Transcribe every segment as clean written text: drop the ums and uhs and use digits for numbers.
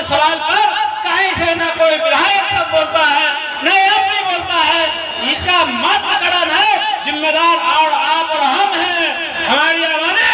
सवाल पर कहीं से न कोई विधायक सब बोलता है, न एमपी बोलता है। इसका मात्र कारण है जिम्मेदार और आप और हम हैं। हमारी आबादी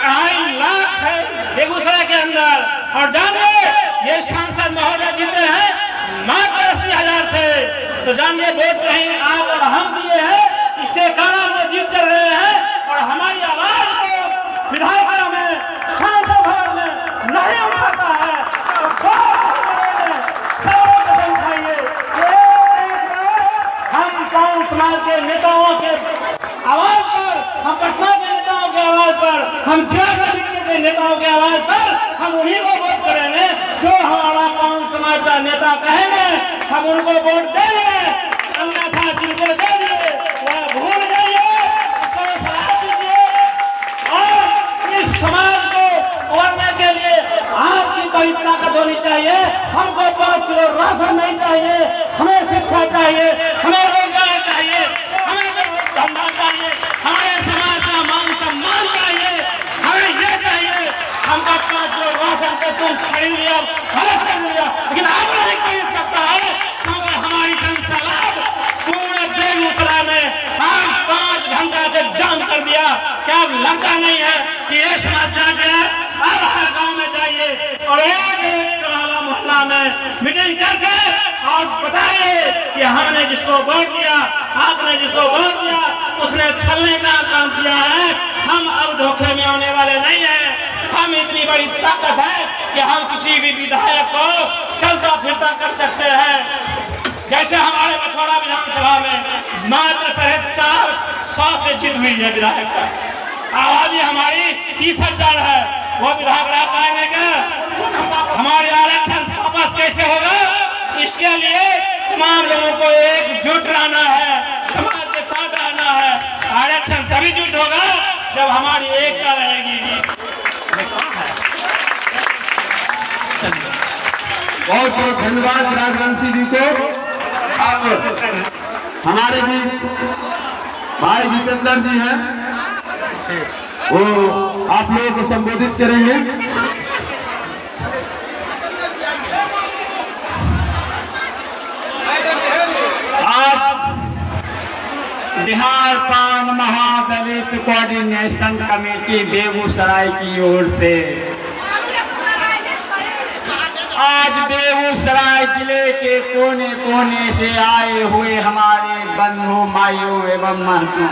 2.5 लाख है बेगूसराय के अंदर, और जानिए ये सांसद महोदय जीते हैं मात्र 80,000 से। तो जानिए वोट कहीं आप और हम दिए हैं, इसके कारण वो जीत कर रहे हैं। और हमारी आवाज को विधायक में, सांसद भवन में नहीं उठाता है। तो हम कौन समाज के नेताओं के आवाज पर, हम पटना के नेताओं के आवाज पर, हम झारखंड के नेताओं के आवाज पर हम उन्हीं को वोट करेंगे जो हमारा कौन समाज का नेता कहेंगे, हम उनको वोट देंगे। अन्यथा जिनको दे दिए वह भूल जाइए, उसको सलाह दीजिए। और इस समाज को उभरने के लिए आपकी बड़ी ताकत होनी चाहिए। हमको 5 किलो राशन नहीं चाहिए, हमें शिक्षा चाहिए, हमें रोजगार चाहिए, हमें धंधा चाहिए, हमारे समाज का मान सम्मान चाहिए, हमें ये चाहिए। हमको 5 किलो राशन को तुम खरीद लिया, गलत कर लिया, लेकिन आप नहीं खरीद सकता है, क्योंकि हमारी जनसलाह पूरे बेगूसराय में हम 5 घंटा से जाम कर दिया। क्या लगता नहीं है कि ये समाज जाग गया? अब हर गांव में जाइए और एक मोहल्ला में मीटिंग करके और बताइए कि हमने जिसको वोट दिया, आपने जिसको वोट दिया, उसने छलने का काम किया है। हम अब धोखे में आने वाले नहीं हैं। हम इतनी बड़ी ताकत है कि हम किसी भी विधायक को चलता फिरता कर सकते हैं। जैसे हमारे मछुआरा विधानसभा में मात्र 450 से जीत हुई है विधायक का। आबादी हमारी 30,000 है, वो विधायक रह पाएंगे क्या? हमारे आरक्षण वापस कैसे होगा? इसके लिए तमाम लोगों को एकजुट रहना है, समाज के साथ रहना है। आरक्षण तभी जुट होगा जब हमारी एकता रहेगी। बहुत बहुत धन्यवाद राजवंशी जी को। अब हमारे भी भाई जितेंद्र जी हैं, वो आप लोगों को संबोधित करेंगे। आज बिहार पान महादलित कोऑर्डिनेशन कमेटी बेगूसराय की ओर से आज बेगूसराय जिले के कोने कोने से आए हुए हमारे बंधु माइयों एवं महंतों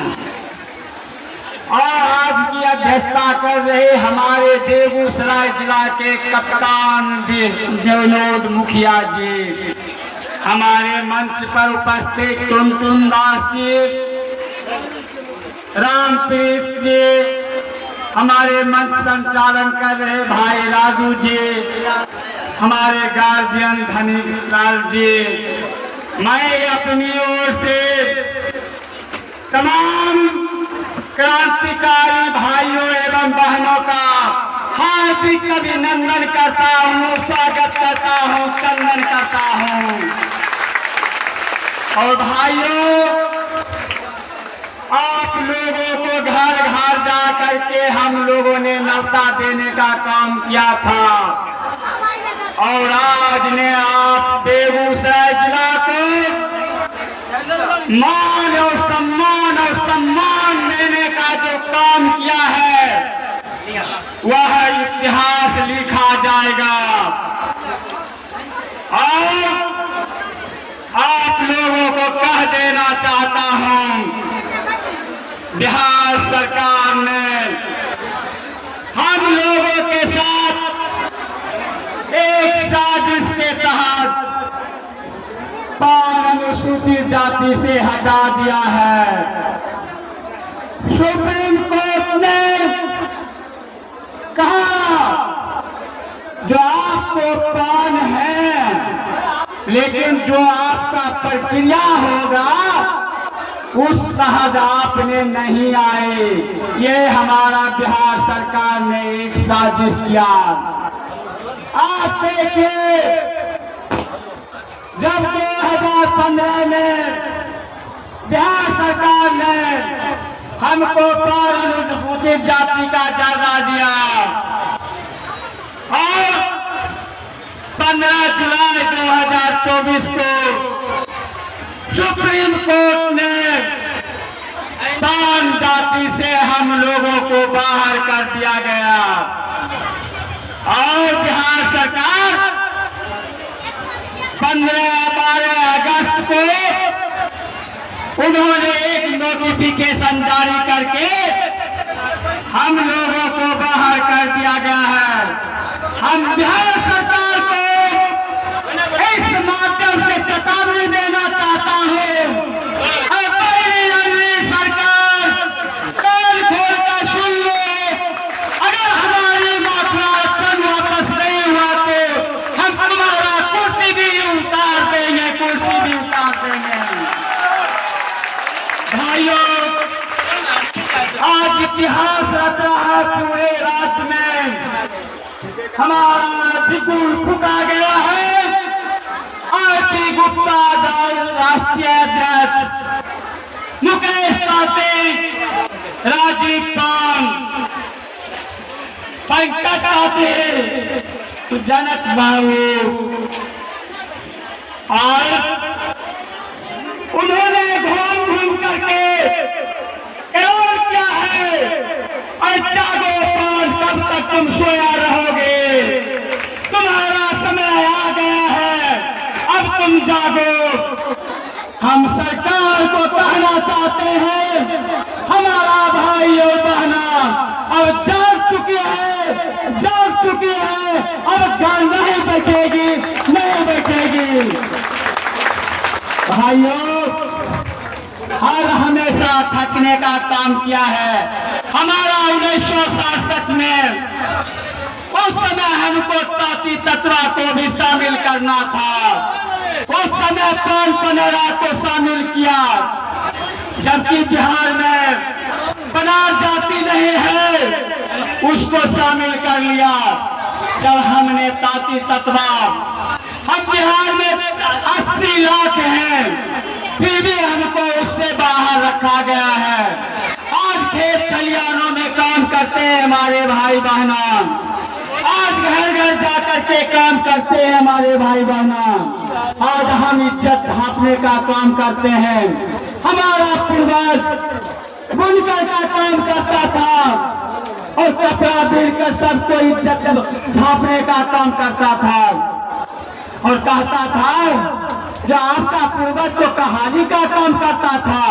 और आज की अध्यक्षता कर रहे हमारे बेगूसराय जिला के कप्तान विनोद मुखिया जी, हमारे मंच पर उपस्थित टुनटुन दास जी, रामप्रीत जी, हमारे मंच संचालन कर रहे भाई राजू जी, हमारे गार्जियन धनीलाल जी, मैं अपनी ओर से तमाम क्रांतिकारी भाइयों एवं बहनों का हार्दिक अभिनंदन करता हूँ, स्वागत करता हूँ, सम्मान करता हूँ। और भाइयों, आप लोगों को घर घर जा करके हम लोगों ने न्योता देने का काम किया था और आज ने आप बेगूसराय जिला को मान और सम्मान देने का जो काम किया है वह इतिहास लिखा जाएगा। और आप लोगों को कह देना चाहता हूं, बिहार सरकार ने हम लोगों के साथ एक साजिश के तहत अनुसूचित जाति से हटा दिया है। सुप्रीम कोर्ट ने कहा जो आपको पान है, लेकिन जो आपका प्रक्रिया होगा उस तहत आपने नहीं आए। ये हमारा बिहार सरकार ने एक साजिश किया। आप देखिए, जब 2015 में बिहार सरकार ने हमको अनुसूचित जाति का दर्जा दिया और 15 जुलाई 2024 को सुप्रीम कोर्ट ने दान जाति से हम लोगों को बाहर कर दिया गया और बिहार सरकार 15-12 अगस्त को उन्होंने एक नोटिफिकेशन जारी करके हम लोगों को बाहर कर दिया गया है। हम बिहार सरकार को इस माध्यम से चेतावनी देना चाहता हूँ, सरकार कान खोल कर सुन लो। अगर हमारी मात्रा आरक्षण वापस नहीं हुआ तो हम तुम्हारा कुर्सी भी उतार देंगे, कुर्सी भी उतार देंगे। भाइयों, आज इतिहास रचा है पूरे राज्य में, हमारा बिल्कुल फूका गया है। आरती गुप्ता राष्ट्रीय अध्यक्ष, मुकेश साहनी, राजीव पान, पंकज पाटिल, जनक बाबू और उन्होंने घूम घूम करके ऐलान किया है, जागो पान, कब तक तुम सोया रहोगे, तुम्हारा समय आ गया है, अब तुम जागो। हम सरकार को कहना चाहते हैं, हमारा भाई और बहना अब जाग चुके हैं, जाग चुके हैं, अब घर नहीं बैठेगी, नहीं बैठेगी। भाइयों, हर हमेशा थकने का काम किया है। हमारा 1967 में उस समय हमको ताती तत्वा को भी शामिल करना था, उस समय पान पनेरा को शामिल किया, जबकि बिहार में बनार जाति नहीं है, उसको शामिल कर लिया। जब हमने ताती तत्वा, हम बिहार में 80 लाख हैं, फिर भी हमको उससे बाहर रखा गया है। आज खेत खलियानों में काम करते हैं हमारे भाई बहना, आज घर घर जाकर के काम करते हैं हमारे भाई बहना। आज हम इज्जत ढांपने का काम करते हैं। हमारा पूर्वज बुनकर का काम करता था और कपड़ा बिनकर सबको इज्जत ढांपने का काम करता था और कहता था जो आपका पूर्वज तो कहानी का काम करता था।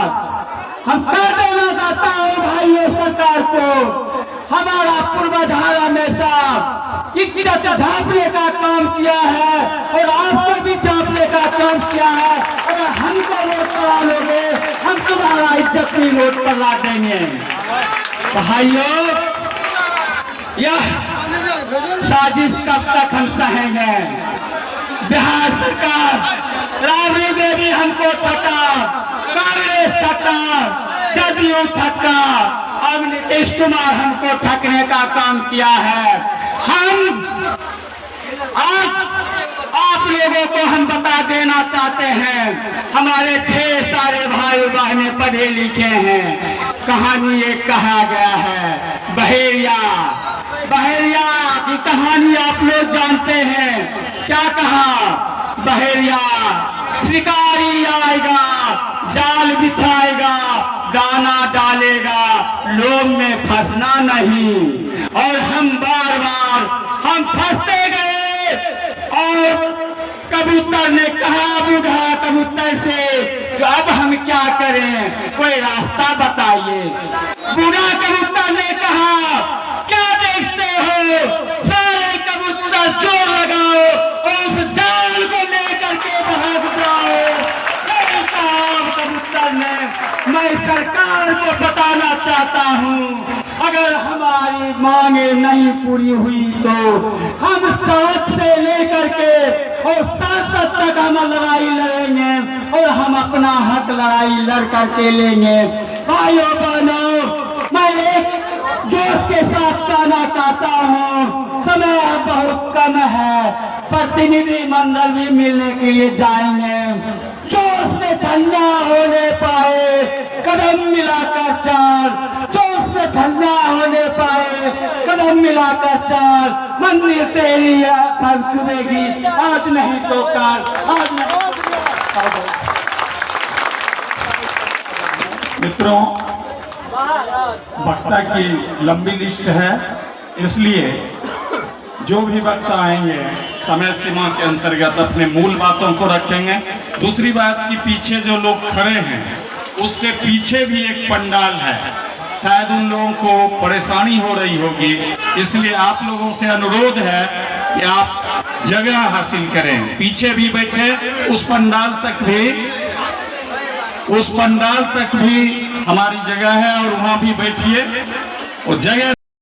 हम कह देना चाहता हूँ भाइयों सरकार को, हमारा पूर्वज हमेशा इज्जत झांपने का काम किया है और आपको भी झांपने का काम किया है। अगर हमको वोट करा लोगे, हम तुम्हारा इज्जत भी वोट करा देंगे। भाइयों, यह साजिश कब तक हम सहेंगे? बिहार सरकार, राबड़ी देवी हमको ठका, कांग्रेस ठका, जदयू ठका, अब नीतीश कुमार हमको ठकने का काम किया है। हम आज आप लोगों को हम बता देना चाहते हैं, हमारे ढेर सारे भाई बहने पढ़े लिखे हैं। कहानी एक कहा गया है, बहेरिया, बहेरिया की कहानी आप लोग जानते हैं। क्या कहा? बहेरिया शिकारी आएगा, जाल बिछाएगा, दाना डालेगा, लोभ में फंसना नहीं। और हम बार बार हम फंसते गए और कबूतर ने कहा बूढ़ा कबूतर से, तो अब हम क्या करें, कोई रास्ता बताइए। बूढ़ा कबूतर ने कहा, क्या देखते हो, सारे कबूतर जोर लगाओ और उस जाल को लेकर के भाग जाओ। कबूतर ने, मैं सरकार को बताना चाहता हूँ, अगर हमारी मांगे नहीं पूरी हुई तो हम 7 से लेकर के और 7 तक हम लड़ाई लड़ेंगे और हम अपना हक लड़ाई लड़ करके लेंगे। भाइयों बहनों, मैं एक जोश के साथ कहना चाहता हूँ, समय बहुत कम है, प्रतिनिधि मंडल भी मिलने के लिए जाएंगे। जोश में धन्ना होने पाए, कदम मिलाकर चार, जोश में धन्ना होने पाए, कदम मिलाकर चाल, मंदिर तेरी थक चुभेगी, आज नहीं तो काल, आज नहीं। मित्रों, वक्ता की लंबी लिस्ट है, इसलिए जो भी वक्ता आएंगे समय सीमा के अंतर्गत अपने मूल बातों को रखेंगे। दूसरी बात कि पीछे जो लोग खड़े हैं उससे पीछे भी एक पंडाल है, शायद उन लोगों को परेशानी हो रही होगी, इसलिए आप लोगों से अनुरोध है कि आप जगह हासिल करें। पीछे भी बैठे, उस पंडाल तक भी हमारी जगह है और वहां भी बैठिए, और जगह